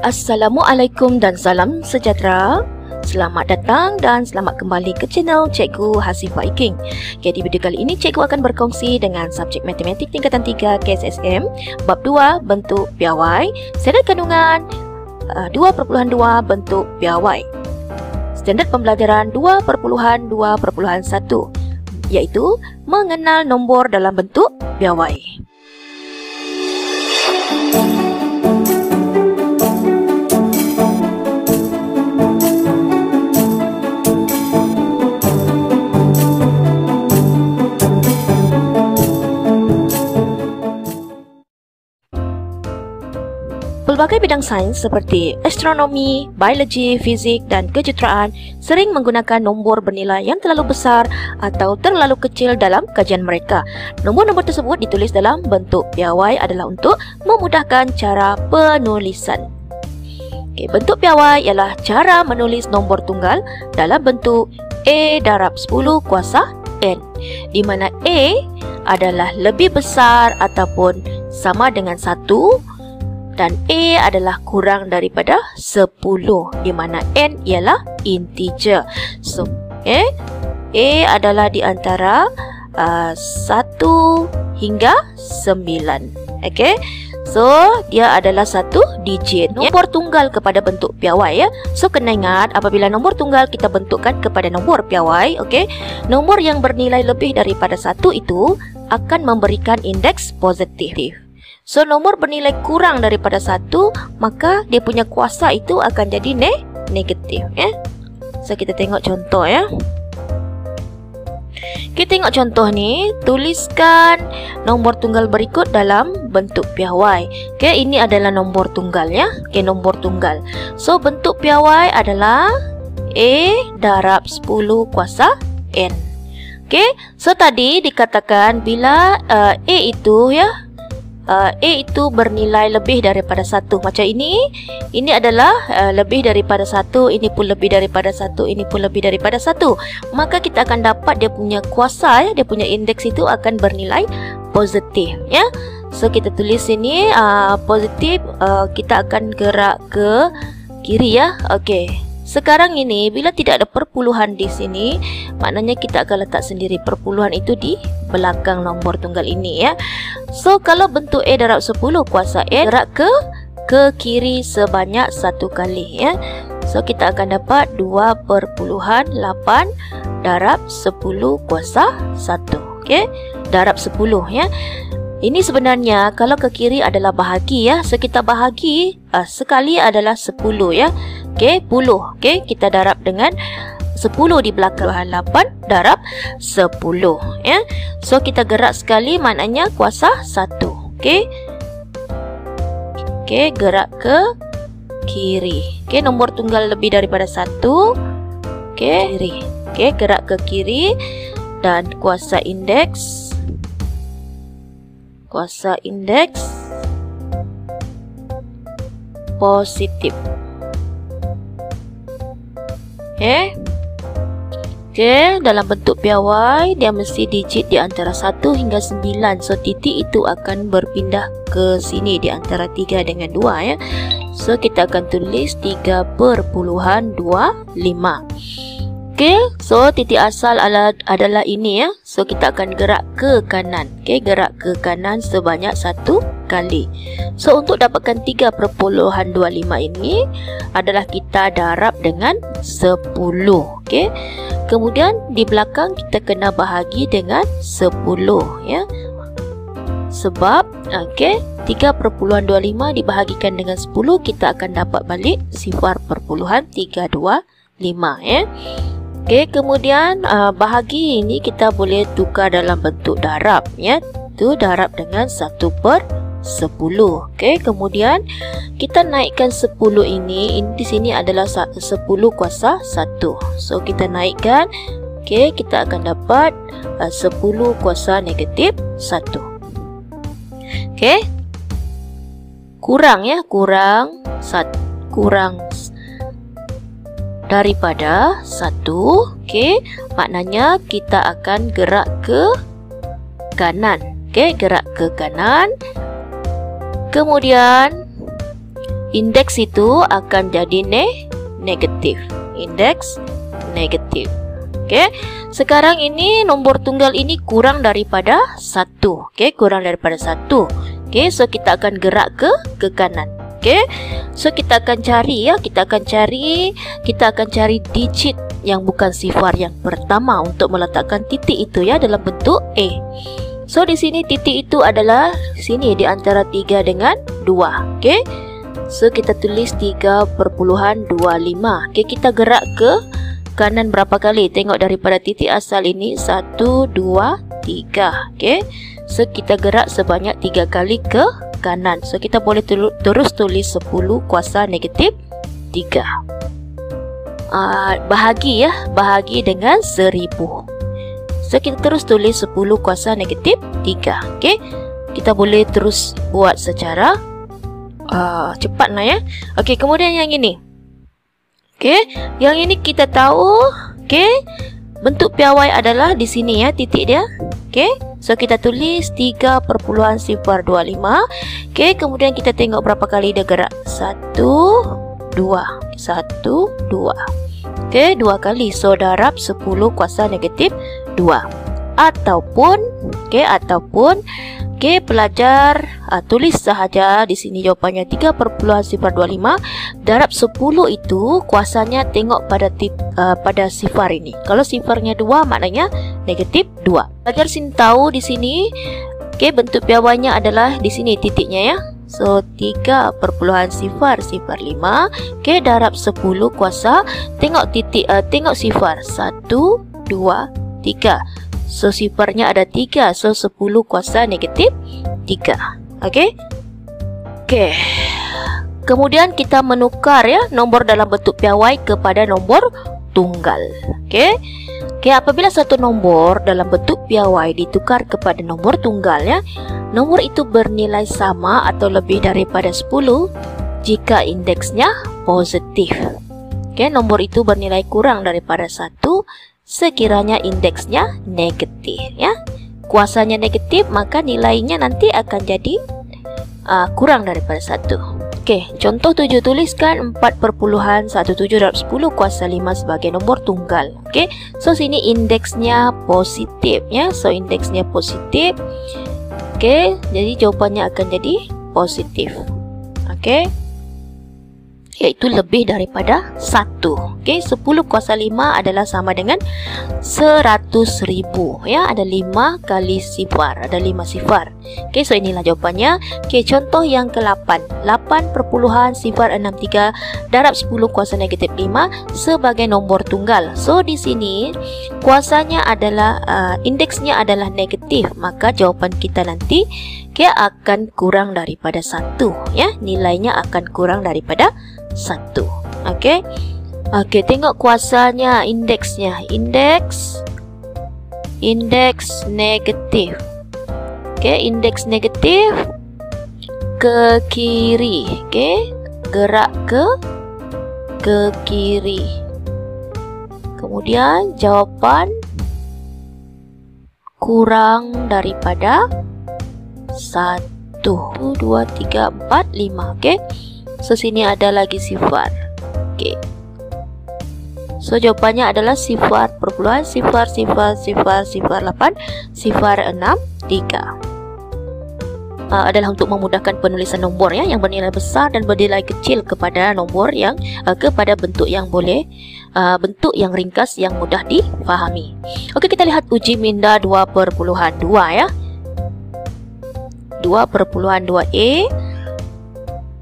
Assalamualaikum dan salam sejahtera. Selamat datang dan selamat kembali ke channel Cikgu Hasifah Iking. Di video kali ini Cikgu akan berkongsi dengan subjek matematik tingkatan 3 KSSM bab 2 bentuk piawai, standard kandungan 2.2 bentuk piawai. Standard pembelajaran 2.2.1 iaitu mengenal nombor dalam bentuk piawai. Pelbagai bidang sains seperti astronomi, biologi, fizik dan kejuruteraan sering menggunakan nombor bernilai yang terlalu besar atau terlalu kecil dalam kajian mereka. Nombor-nombor tersebut ditulis dalam bentuk piawai adalah untuk memudahkan cara penulisan. Bentuk piawai ialah cara menulis nombor tunggal dalam bentuk A darab 10 kuasa N, di mana A adalah lebih besar ataupun sama dengan 1 dan A adalah kurang daripada 10, di mana N ialah integer. So, A adalah di antara 1 hingga 9. So, dia adalah satu digit. Nombor tunggal kepada bentuk piawai ya. So, kena ingat apabila nombor tunggal kita bentukkan kepada nombor piawai, nombor yang bernilai lebih daripada 1 itu akan memberikan indeks positif. So, nombor bernilai kurang daripada 1, maka dia punya kuasa itu akan jadi negatif ya. So, kita tengok contoh ya. Kita tengok contoh ni, tuliskan nombor tunggal berikut dalam bentuk piawai. Ini adalah nombor tunggal ya. Nombor tunggal. So, bentuk piawai adalah A darab 10 kuasa N. So tadi dikatakan bila A itu ya, A itu bernilai lebih daripada 1. Macam ini adalah lebih daripada 1, ini pun lebih daripada 1, ini pun lebih daripada 1. Maka kita akan dapat dia punya kuasa ya, dia punya indeks itu akan bernilai positif ya. So, kita tulis sini positif, kita akan gerak ke kiri ya. Sekarang ini bila tidak ada perpuluhan di sini, maknanya kita akan letak sendiri perpuluhan itu di belakang nombor tunggal ini ya. So, kalau bentuk A darab 10 kuasa N, gerak ke kiri sebanyak 1 kali ya. So, kita akan dapat 2.8 darab 10 kuasa 1. Darab 10 ya. Ini sebenarnya kalau ke kiri adalah bahagi ya. So, kita bahagi sekali adalah 10 ya. 10. Kita darab dengan 10 di belakang 8 darab 10 ya. So, kita gerak sekali maknanya kuasa 1. Gerak ke kiri. Nombor tunggal lebih daripada 1. Kiri. Gerak ke kiri dan kuasa indeks positif. Dalam bentuk piawai dia mesti digit di antara 1 hingga 9. So, titik itu akan berpindah ke sini di antara 3 dengan 2 ya. So, kita akan tulis 3.25. So titik asal adalah ini ya. So, kita akan gerak ke kanan. Gerak ke kanan sebanyak 1 kali. So, untuk dapatkan 3.25 ini adalah kita darab dengan 10. Kemudian di belakang kita kena bahagi dengan 10 ya. Sebab 3.25 dibahagikan dengan 10, kita akan dapat balik 0.325 ya. Kemudian bahagi ini kita boleh tukar dalam bentuk darab ya. Itu darab dengan 1/10. Kemudian kita naikkan 10 ini di sini adalah 10 kuasa 1. So, kita naikkan. Kita akan dapat 10 kuasa negatif 1. Kurang ya, kurang daripada 1. Maknanya kita akan gerak ke kanan. Gerak ke kanan. Kemudian indeks itu akan jadi negatif. Indeks negatif. Oke, sekarang ini nombor tunggal ini kurang daripada 1. Oke, kurang daripada 1. Oke, so kita akan gerak ke kanan. Oke, so kita akan cari ya, kita akan cari digit yang bukan sifar yang pertama untuk meletakkan titik itu ya dalam bentuk A. So di sini titik itu adalah sini di antara 3 dengan 2. Oke, so kita tulis 3,25. Oke, kita gerak ke kanan berapa kali? Tengok daripada titik asal ini 1, 2, 3. Oke, so kita gerak sebanyak 3 kali ke kanan. So kita boleh terus tulis 10 kuasa negatif 3. Bahagi ya, bahagi dengan 1000. So kita terus tulis 10 kuasa negatif 3. Oke, kita boleh terus buat secara cepat lah ya. Oke, kemudian yang ini. Oke, yang ini kita tahu. Oke, bentuk piawai adalah di sini ya, titik dia. Oke, so kita tulis 3,025. Oke, kemudian kita tengok berapa kali dia gerak. 1, 2. 1, 2. Oke, 2 kali. So darab 10 kuasa negatif 2. Ataupun pelajar tulis sahaja di sini jawapannya 3,025 darab 10 itu kuasanya tengok pada sifar ini. Kalau sifarnya 2 maknanya negatif 2. Pelajar sini tahu di sini bentuk piawainya adalah di sini titiknya ya. So 3,005 darab 10 kuasa tengok titik tengok sifar 1, 2, 3. So sifarnya ada 3. So 10 kuasa negatif 3. Oke. Kemudian kita menukar ya nombor dalam bentuk piawai kepada nombor tunggal. Oke, apabila satu nombor dalam bentuk piawai ditukar kepada nombor tunggal ya, nomor itu bernilai sama atau lebih daripada 10 jika indeksnya positif. Oke, nomor itu bernilai kurang daripada 1 sekiranya indeksnya negatif ya. Kuasanya negatif maka nilainya nanti akan jadi kurang daripada 1. Oke, contoh 7, tuliskan 4,17 darab 10 kuasa 5 sebagai nombor tunggal. Oke, so sini indeksnya positif ya. So indeksnya positif. Oke, jadi jawabannya akan jadi positif. Oke, yaitu lebih daripada 1. Oke, 10 kuasa 5 adalah sama dengan 100.000 ya. Ada 5 kali sifar, ada 5 sifar. Oke, so inilah jawabannya. Oke, contoh yang ke-8, 8,063 darab 10 kuasa negatif 5 sebagai nombor tunggal. So di sini kuasanya adalah indeksnya adalah negatif, maka jawaban kita nanti akan kurang daripada 1 ya. Nilainya akan kurang daripada 1. Oke, tengok kuasanya, indeksnya, indeks negatif. Oke, indeks negatif ke kiri. Oke, gerak ke kiri. Kemudian jawapan kurang daripada 1. 2, 3, 4, 5. Oke, so sini ada lagi sifar. Oke, so jawabannya adalah sifar, 8, sifar 6, 3. Adalah untuk memudahkan penulisan nombor ya, yang bernilai besar dan bernilai kecil kepada nombor yang kepada bentuk yang boleh bentuk yang ringkas yang mudah difahami. Oke, kita lihat uji minda 2,2 ya. 2,2A.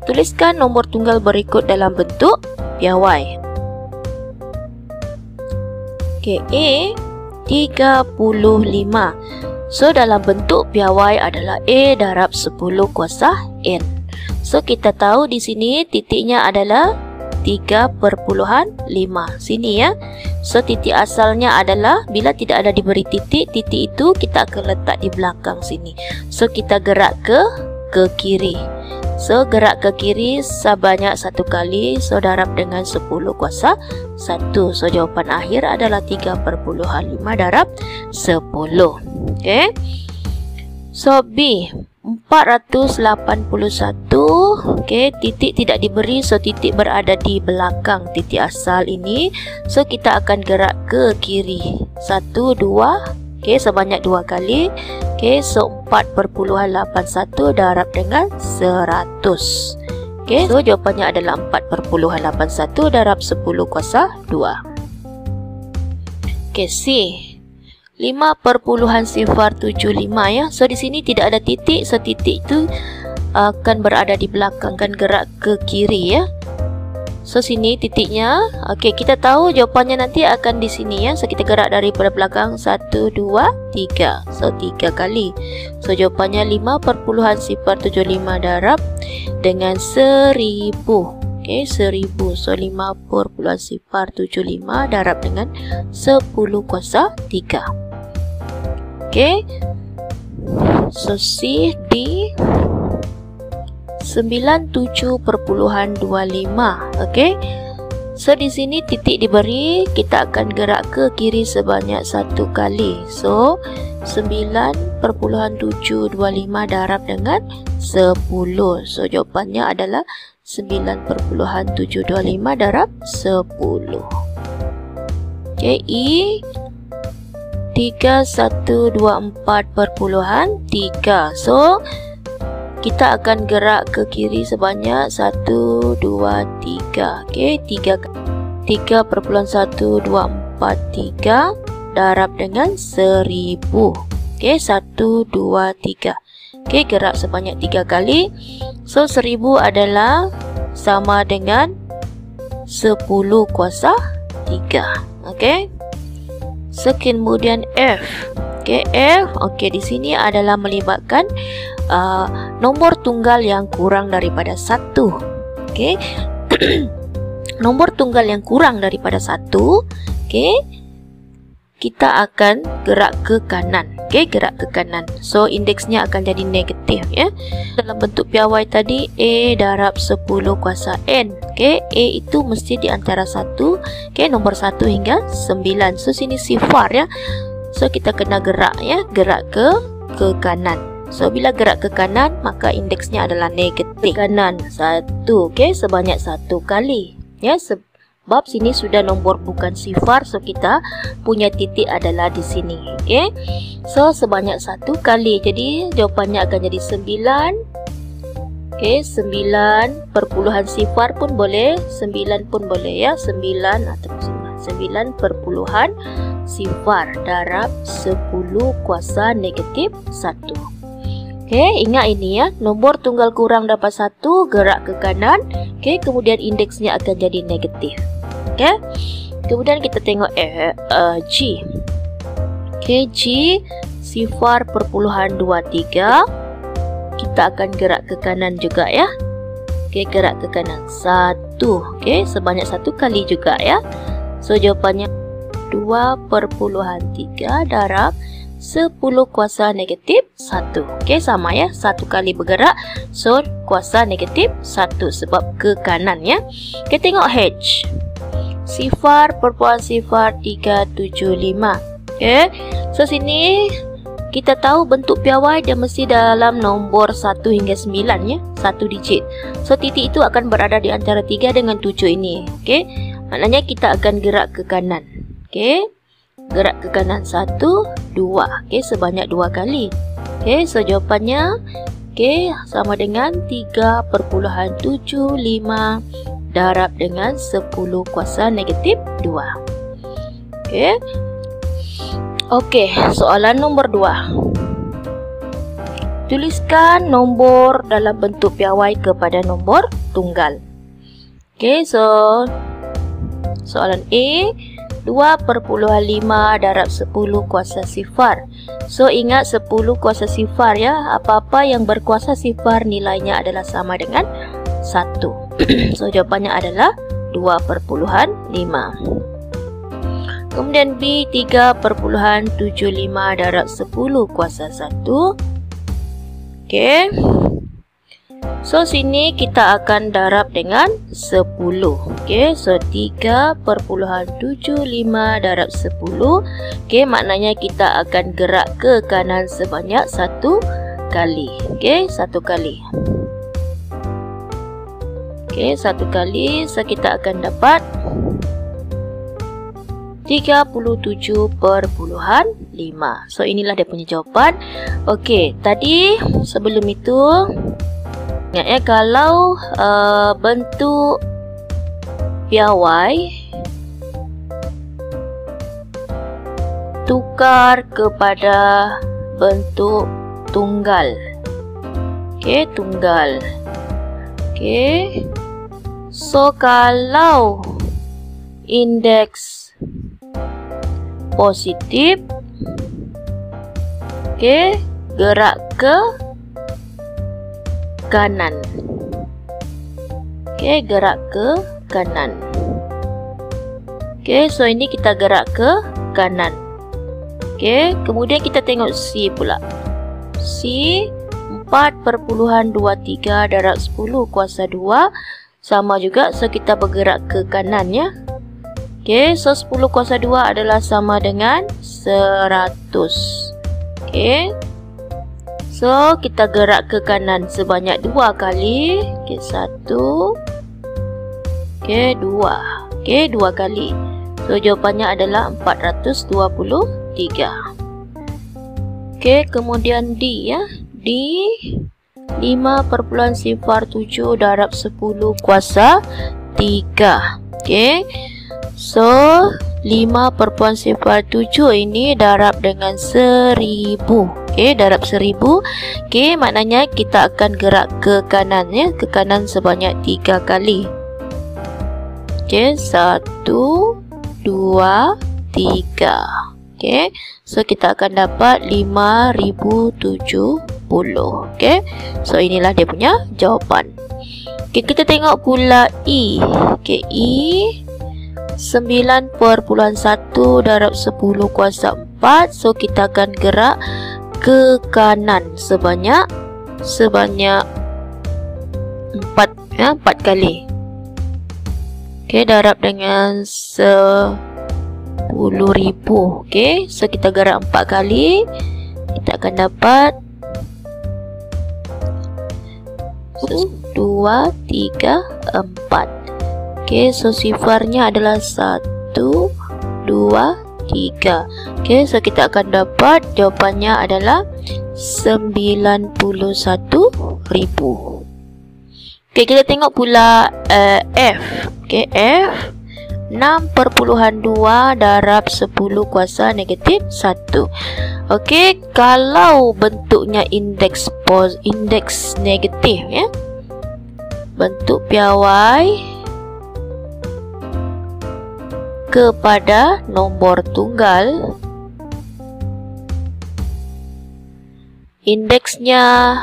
Tuliskan nombor tunggal berikut dalam bentuk piawai. Oke, A 35. So dalam bentuk piawai adalah A darab 10 kuasa N. So kita tahu di sini titiknya adalah 3,5 sini ya. So titik asalnya adalah bila tidak ada diberi titik itu kita akan letak di belakang sini. So kita gerak ke kiri. So gerak ke kiri sebanyak 1 kali. So darab dengan 10 kuasa 1. So jawapan akhir adalah 3,5 darab 10. Okay. So B 481. Okey, titik tidak diberi, so titik berada di belakang titik asal ini. So kita akan gerak ke kiri. 1, 2. Okey, sebanyak 2 kali. Okey, so 4.81 darab dengan 100. Okey, so jawapannya adalah 4.81 darab 10 kuasa 2. Okey, C. 5.075 ya. So di sini tidak ada titik, so titik itu akan berada di belakang, akan gerak ke kiri ya. So sini titiknya. Okey, kita tahu jawapannya nanti akan di sini ya. So kita gerak daripada belakang 1, 2, 3. So 3 kali. So jawapannya 5.075 darab dengan 1000. Okey, 1000. So 5.075 darab dengan 10 kuasa 3. Okey. So C, D 97.25. Okey. So di sini titik diberi, kita akan gerak ke kiri sebanyak 1 kali. So 9.725 darab dengan 10. So jawapannya adalah 9.725 darab 10. Okey, E 3124.3. So kita akan gerak ke kiri sebanyak 1, 2, 3. Okey, 3.1243 darab dengan 1000. Okey, 1, 2, 3. Okey, gerak sebanyak 3 kali. So 1000 adalah sama dengan 10 kuasa 3. Okey. So kemudian F. Okey, F. Okey, di sini adalah melibatkan nombor tunggal yang kurang daripada 1. Okey. Nombor tunggal yang kurang daripada 1. Okey. Kita akan gerak ke kanan. Okey, gerak ke kanan. So indeksnya akan jadi negatif ya. Dalam bentuk piawai tadi A darab 10 kuasa N. Okey, A itu mesti di antara 1. Okey, nombor 1 hingga 9. So sini sifar ya. So kita kena gerak ya, gerak ke kanan. So bila gerak ke kanan, maka indeksnya adalah negatif. Kanan 1. Okey, sebanyak 1 kali. Ya, sebab sini sudah nombor bukan sifar, so kita punya titik adalah di sini. Okey. So sebanyak 1 kali. Jadi jawapannya akan jadi 9. Okey, 9 perpuluhan sifar pun boleh, 9 pun boleh ya, 9 atau 9 perpuluhan sifar darab 10 kuasa negatif 1. Okey, ingat ini ya, nombor tunggal kurang dapat 1, gerak ke kanan. Okey, kemudian indeksnya akan jadi negatif. Okey, kemudian kita tengok G. Okey, G sifar perpuluhan 23. Kita akan gerak ke kanan juga ya. Okey, gerak ke kanan 1. Okey, sebanyak 1 kali juga ya. So jawapannya 2/3 darab 10 kuasa negatif 1. Okey, sama ya, 1 kali bergerak. So kuasa negatif 1 sebab ke kanan ya. Kita tengok H. Sifar perpuluhan sifar 375. Okey, so sini kita tahu bentuk piawai dia mesti dalam nombor 1 hingga 9 ya, 1 digit. So titik itu akan berada di antara 3 dengan 7 ini. Okey, maknanya kita akan gerak ke kanan. Okey, gerak ke kanan 1, 2. Okey, sebanyak 2 kali. Okey, so jawapannya okey sama dengan 3/75 darab dengan 10 kuasa negatif 2. Okey. Okey, soalan nombor 2. Tuliskan nombor dalam bentuk piawai kepada nombor tunggal. Okey, so soalan A, 2/5 darab 10 kuasa sifar. So ingat 10 kuasa sifar ya, apa-apa yang berkuasa sifar nilainya adalah sama dengan 1. So jawapannya adalah 2/5. Kemudian B, 3/75 darab 10 kuasa 1. Okey. So sini kita akan darab dengan 10. Okey, so 3/75 darab 10. Okey, maknanya kita akan gerak ke kanan sebanyak 1 kali. Okey, 1 kali. Okey, 1 kali. So kita akan dapat 37.5. So inilah dia punya jawapan. Okey, tadi sebelum itu ingat ya, kalau bentuk piawai tukar kepada bentuk tunggal. Okey, tunggal. Okey. So kalau indeks positif, okey, gerak ke kanan. Okey, gerak ke kanan. Okey, so ini kita gerak ke kanan. Okey, kemudian kita tengok C pula. C 4.23 darab 10 kuasa 2 sama juga, so kita bergerak ke kanan ya. Okey, so 10 kuasa 2 adalah sama dengan 100. Okey, so kita gerak ke kanan sebanyak 2 kali. Okey, 1. Okey, 2. Okey, 2 kali. So jawapannya adalah 423. Okey, kemudian D ya. D 5.07 darab 10 kuasa 3. Okey, so 5.07 ini darab dengan 1000. Okey, darab 1000. Okey, maknanya kita akan gerak ke kanan ya, ke kanan sebanyak 3 kali. Okey, 1, 2, 3. Okey, so kita akan dapat 5070. Okey, so inilah dia punya jawapan. Okey, kita tengok pula E. Okey, E 9.1 darab 10 kuasa 4. So kita akan gerak ke kanan sebanyak 4 ya, 4 kali. Okey, darab dengan 10.000. Okey, so kita gerak 4 kali. Kita akan dapat 2, 3, 4. Okey, so sifarnya adalah 1, 2, 3. Okey, so kita akan dapat jawapannya adalah 91,000. Okey, kita tengok pula F. Okey, F 6.2 darab 10 kuasa negatif 1. Okey, kalau bentuknya indeks negatif ya, bentuk piawai kepada nombor tunggal, indeksnya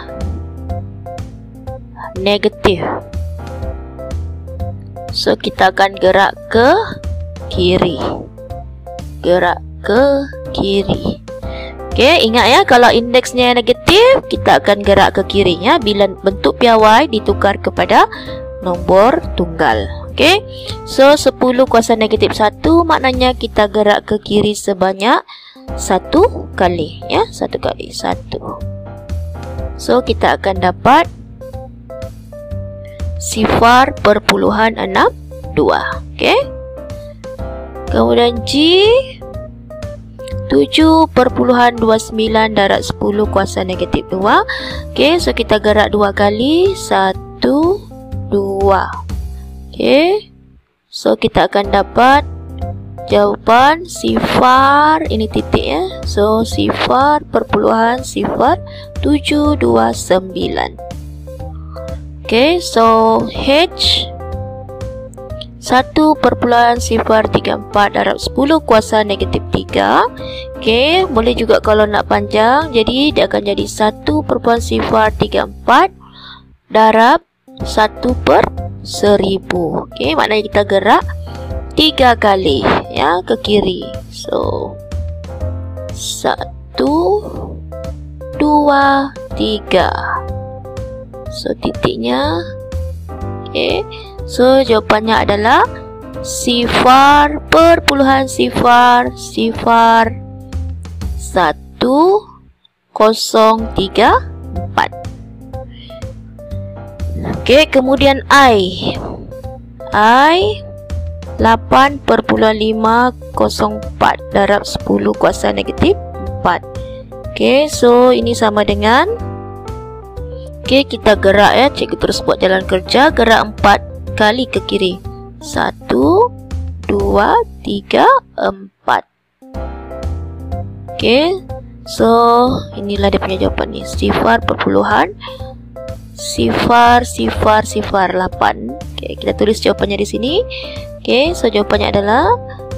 negatif. So kita akan gerak ke kiri. Gerak ke kiri. Okey, ingat ya, kalau indeksnya negatif, kita akan gerak ke kiri ya, bila bentuk piawai ditukar kepada nombor tunggal. Okey, so 10 kuasa negatif 1 maknanya kita gerak ke kiri sebanyak 1 kali ya, 1 kali 1. So kita akan dapat 0.62. Okey, kemudian G 7.29 darab 10 kuasa negatif 2. Okey, so kita gerak 2 kali, 1, 2. Okey, so kita akan dapat jawapan sifar, ini titik ya, so 0.079. Okey, so H 1.034 darab 10 kuasa negatif 3. Okey, boleh juga kalau nak panjang, jadi dia akan jadi 1.034 darab 1/1000. Okey, maknanya kita gerak 3 kali ya ke kiri. So 1, 2, 3. So titiknya. Okey, so jawapannya adalah 0.00103 Okey, kemudian I 8,504 darab 10 kuasa negatif 4. Okey, so ini sama dengan, okey, kita gerak ya. Cikgu terus buat jalan kerja. Gerak 4 kali ke kiri. 1, 2, 3, 4. Okey, so inilah dia punya jawapan ni. 0.00008. Okey, kita tulis jawapannya di sini. Okey, so jawapannya adalah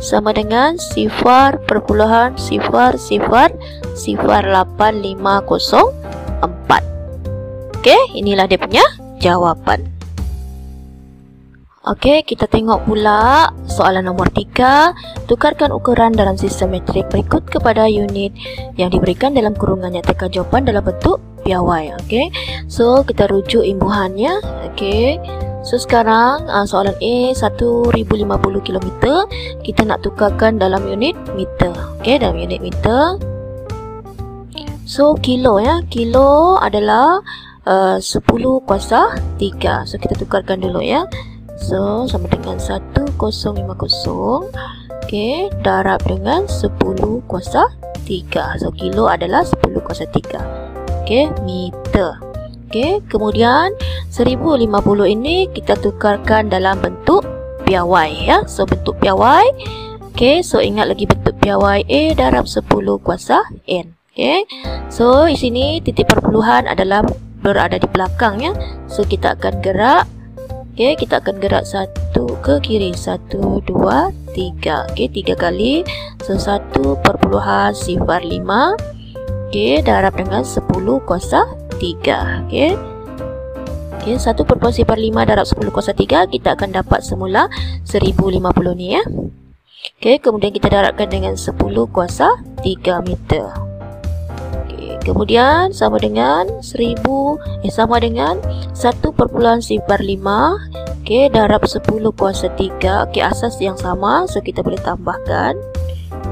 sama dengan 0.0008504. Okey, inilah dia punya jawapan. Okey, kita tengok pula soalan nombor 3. Tukarkan ukuran dalam sistem metrik berikut kepada unit yang diberikan dalam kurungan. Nyatakan jawapan dalam bentuk piawai. Okey, so kita rujuk imbuhannya. Okey, so sekarang soalan A 1050 km. Kita nak tukarkan dalam unit meter. Okey, dalam unit meter. So kilo ya, kilo adalah 10 kuasa 3. So kita tukarkan dulu ya. So sama dengan 1050. Okey, darab dengan 10 kuasa 3. So kilo adalah 10 kuasa 3. Okey, meter. Okey, kemudian 1050 ini kita tukarkan dalam bentuk piawai ya. So bentuk piawai. Okey, so ingat lagi bentuk piawai A darab 10 kuasa N. Okey, so di sini titik perpuluhan adalah berada di belakang ya. So kita akan gerak. Okey, kita akan gerak 1 ke kiri. 1, 2, 3. Okey, 3 kali. So 1.05. Okey, darab dengan 10 kuasa 3. Okey. Okey, 1.05 darab 10 kuasa 3, kita akan dapat semula 1050 ni ya. Okey, kemudian kita darabkan dengan 10 kuasa 3 meter. Okey, kemudian sama dengan 1.05. Okey, darab 10 kuasa 3. Okey, asas yang sama, so kita boleh tambahkan.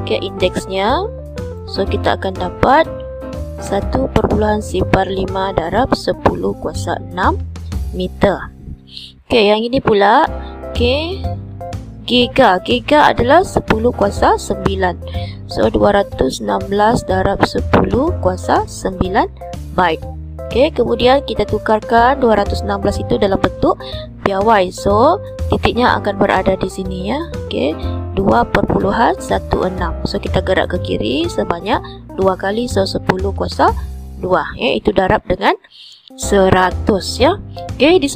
Okey, indeksnya. So kita akan dapat 1.05 darab 10 kuasa 6 meter. Okey, yang ini pula. Okey, giga. Giga adalah 10 kuasa 9. So 216 darab 10 kuasa 9 byte. Okey, kemudian kita tukarkan 216 itu dalam bentuk piawai. So titiknya akan berada di sini ya. Okey, 2.16. So kita gerak ke kiri sebanyak 2 kali. So 10 kuasa 2 ya, itu darab dengan 100 ya. Okey, di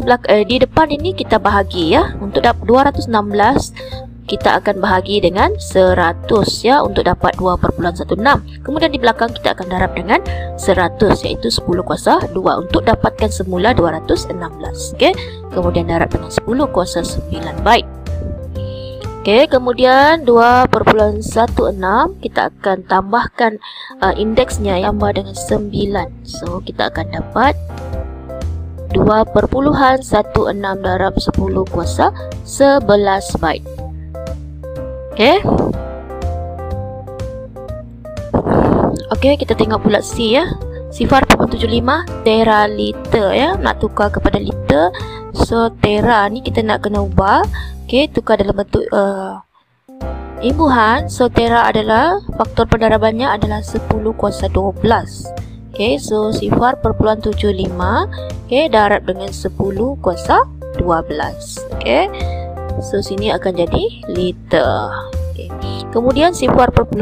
depan ini kita bahagi ya. Untuk 216 kita akan bahagi dengan 100 ya untuk dapat 2.16. Kemudian di belakang kita akan darab dengan 100 iaitu 10 kuasa 2 untuk dapatkan semula 216. Okey, kemudian darab dengan 10 kuasa 9 byte. Okey, kemudian 2.16 kita akan tambahkan indeksnya yang tambah dengan 9. So kita akan dapat 2.16 darab 10 kuasa 11 byte. Okey. Okey, kita tengok pula C ya. 0.75 teraliter ya. Nak tukar kepada liter. So tera ni kita nak kena ubah. Okey, tukar dalam bentuk imbuhan. So tera adalah faktor pendarabannya adalah 10 kuasa 12. Okey, so 0.75 okey darab dengan 10 kuasa 12. Okey. So sini akan jadi liter. Okay. Kemudian 0.75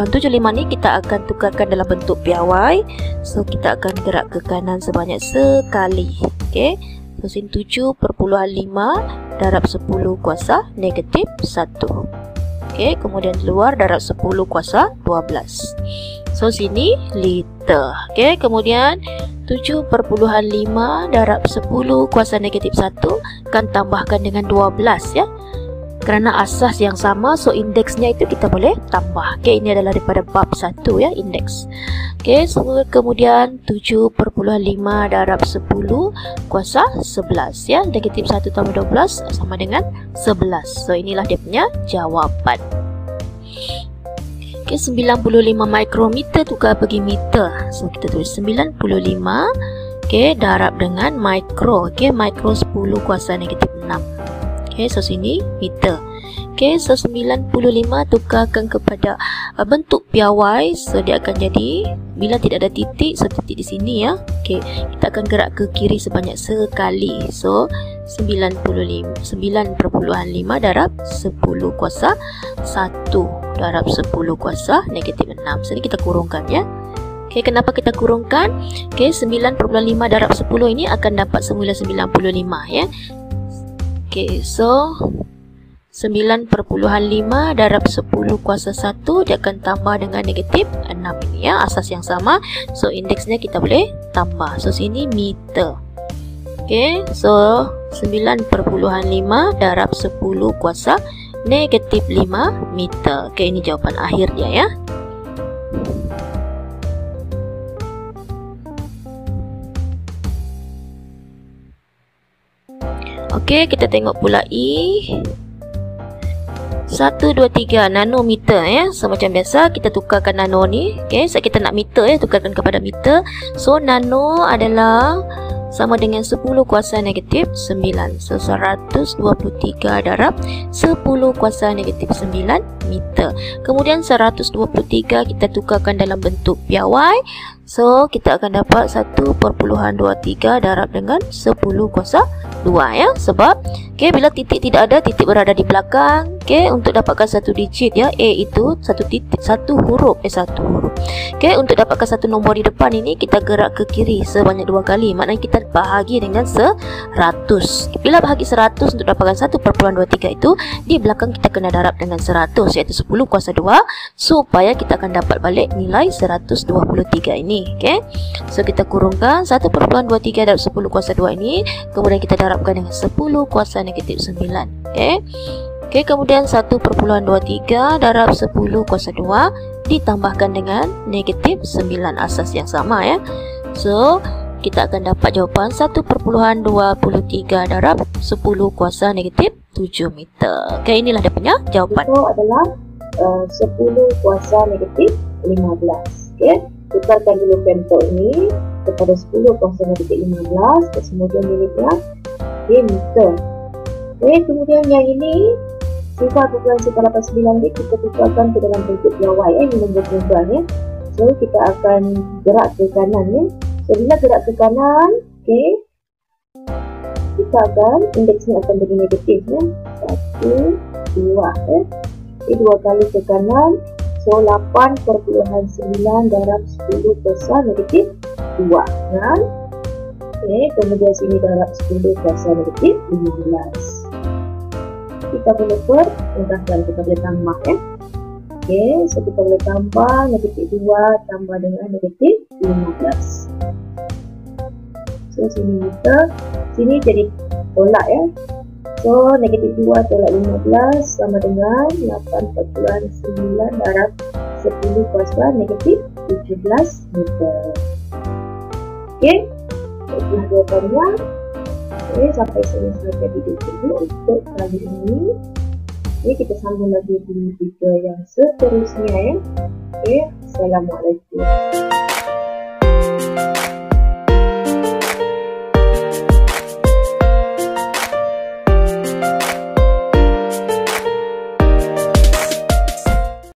ni kita akan tukarkan dalam bentuk piawai. So kita akan gerak ke kanan sebanyak sekali. Okey. So sini 7.5 darab 10 kuasa negatif 1. Okey, kemudian keluar darab 10 kuasa 12. So sini liter. Okey, kemudian 7.5 darab 10 kuasa negatif 1 akan tambahkan dengan 12 ya. Kerana asas yang sama, so indeksnya itu kita boleh tambah. Okey, ini adalah daripada bab 1 ya, indeks. Okey, so kemudian 7.5 darab 10 kuasa 11 ya. Negatif 1 tambah 12 sama dengan 11. So inilah dia punya jawapan. Okey, 95 mikrometer tukar pergi meter. So kita tulis 95. Okey, darab dengan mikro. Okey, mikro 10 kuasa negatif 6. Okey, so sini meter. Okey, so 95 tukarkan kepada bentuk piawai. So dia akan jadi, bila tidak ada titik, so titik di sini ya. Okey, kita akan gerak ke kiri sebanyak sekali. So 9.5 darab 10 kuasa 1 darab 10 kuasa negatif 6. So ini kita kurungkan ya. Okey, kenapa kita kurungkan? Okey, 9.5 darab 10 ini akan dapat semula 95 ya. Okey, so 9.5 darab 10 kuasa 1 dia akan tambah dengan negatif 6 ini ya, asas yang sama. So indeksnya kita boleh tambah. So sini meter. Okey, so 9.5 darab 10 kuasa negatif 5 meter. Okey, ini jawapan akhir dia ya. Okey, kita tengok pula I. 1, 2, 3 nanometer ya. So macam biasa kita tukarkan nano ni. Okey, so kita nak meter ya, tukarkan kepada meter. So nano adalah sama dengan 10 kuasa negatif 9. So 123 darab 10 kuasa negatif 9 meter. Kemudian 123 kita tukarkan dalam bentuk piawai. So kita akan dapat 1.23 darab dengan 10 kuasa 2 ya. Sebab okay, bila titik tidak ada, titik berada di belakang. Okay, untuk dapatkan satu digit ya, A itu satu huruf. Okay, untuk dapatkan satu nombor di depan ini, kita gerak ke kiri sebanyak 2 kali. Maknanya kita bahagi dengan 100. Bila bahagi 100 untuk dapatkan 1.23 itu, di belakang kita kena darab dengan 100, iaitu 10 kuasa 2, supaya kita akan dapat balik nilai 123 ini. Okay, so kita kurungkan 1.23 darab 10 kuasa 2 ini, kemudian kita darabkan dengan 10 kuasa negatif 9. Okay, kemudian 1.23 darab 10 kuasa 2 ditambahkan dengan negatif 9, asas yang sama ya. So kita akan dapat jawapan 1.23 darab 10 kuasa negatif 7 meter. Okay, inilah dia punya jawapan. Itu adalah 10 kuasa negatif 15. Okay, tukarkan dulu bentuk ini kepada 10 kuasa negatif 15. Kemudian miliknya meter. Okay, kemudian yang ini 0.89 ni kita tukarkan ke dalam bentuk piawai ya, ini nombor tunggal ya. So kita akan gerak ke kanan ya. So bila gerak ke kanan, okay, kita akan indeksnya akan jadi negatif ya. 1, 2 ya. Okay, 2 kali ke kanan. So 8.9 darab 10 kuasa negatif 2 kan. Okay, kemudian sini darab 10 kuasa negatif 15. Kita boleh permudahkan, kita boleh tambah ya. Okay, so kita boleh tambah negatif 2 tambah dengan negatif 15. So sini meter, sini jadi tolak ya. So negatif 2 tolak 15 sama dengan 8.9 darab 10 kuasa negatif 17 meter. Okay, itulah jawapannya. Okay, sampai sini saja video ini untuk kali ini. Ini kita sambung lagi di video yang seterusnya ya. Okay, Assalamualaikum.